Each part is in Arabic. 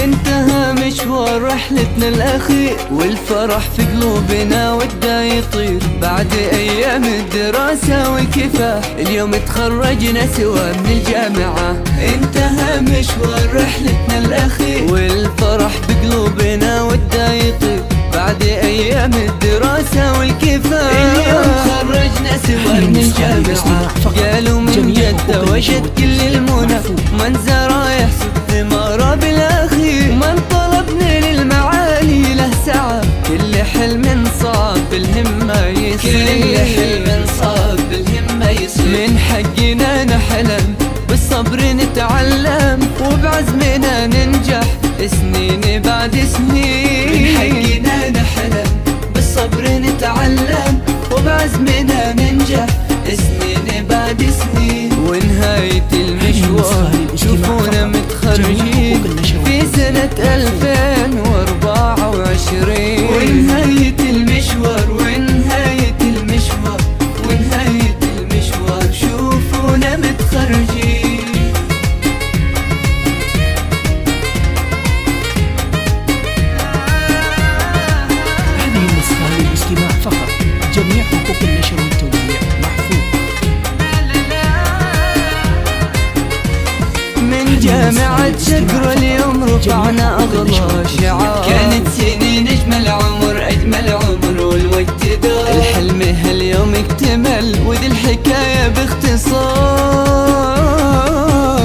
انتهى مشوار رحلتنا الأخير، والفرح في قلوبنا ودا يطير. بعد أيام الدراسة والكفاح اليوم تخرجنا سوا من الجامعة. انتهى مشوار رحلتنا الأخير، والفرح بقلوبنا ودا يطير. بعد أيام الدراسة والكفاح اليوم تخرجنا سوا من الجامعة. قالوا من جدة وجد كل المنى، من زرع يحصد ثماره بالأخير. من طلب نيل المعالي له سعى، كل حلم صعب بالهمة يصير. كل حلم صعب بالهمة يصير. من حقنا نحلم بالصبر نتعلم، وبعزمنا ننجح سنين بعد سنين. من حقنا نحلم بالصبر نتعلم، وبعزمنا ننجح سنين بعد سنين. ونهاية المشوار شوفونا متخرجين في سنة 2024. ونهاية المشوار ونهاية المشوار ونهاية المشوار شوفونا متخرجين. هذه النسخة للاستماع فقط، جميع حقوق النشر والتوزيع محفوظ. من جامعة شقرة اليوم رفعنا أغلى شعار. كانت سنين أجمل عمر أجمل عمر والوقت دار. الحلم هاليوم اكتمل وذي الحكاية باختصار.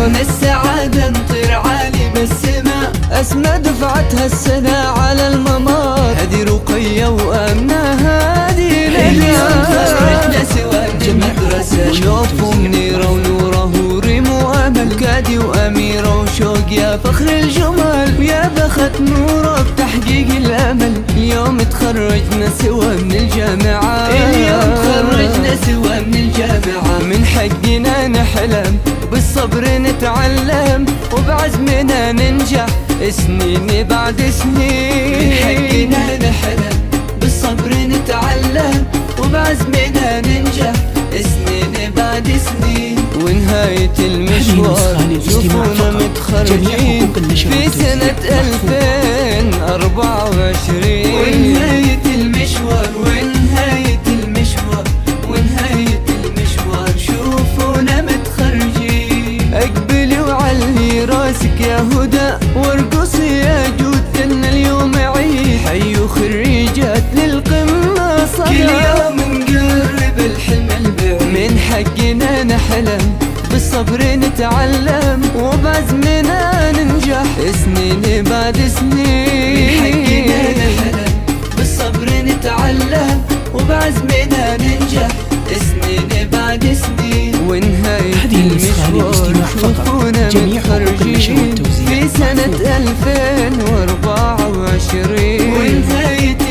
من السعادة نطير عالي بالسماء، أسمى دفعتها السنة على الممر. هذه رقية وأمنة هذه نجاة. خرجنا سوا المدرسة، شوف ومنيرة ونوره وريم وأمل. كادي وأميرة وشوق يا فخر الجمال، ويا بخت نوره بتحقيق الأمل. اليوم تخرجنا سوا من الجامعة. اليوم تخرجنا سوا من الجامعة. من حقنا نحلم بالصبر نتعلم، وبعزمنا ننجح سنين بعد سنين. من حقنا نحلم بالصبر نتعلم، وبعزمنا ننجح سنين بعد سنين. ونهاية المشوار شوفونا متخرجين في سنة 2024. ونهاية المشوار ونهاية المشوار ونهاية المشوار شوفونا متخرجين. اقبلي وعلي راسك يا هدى، وارقصي يا جود ان اليوم عيد. حيوا خريجات للقمة صدى، كل يوم نقرب الحلم البعيد. من حقنا نحلم بالصبر نتعلم، وبعزمنا ننجح سنين بعد سنين. من حقنا نحلم بالصبر نتعلم، وبعزمنا ننجح سنين بعد سنين. ونهاية المشوار شوفونا متخرجين في سنة 2024. ونهاية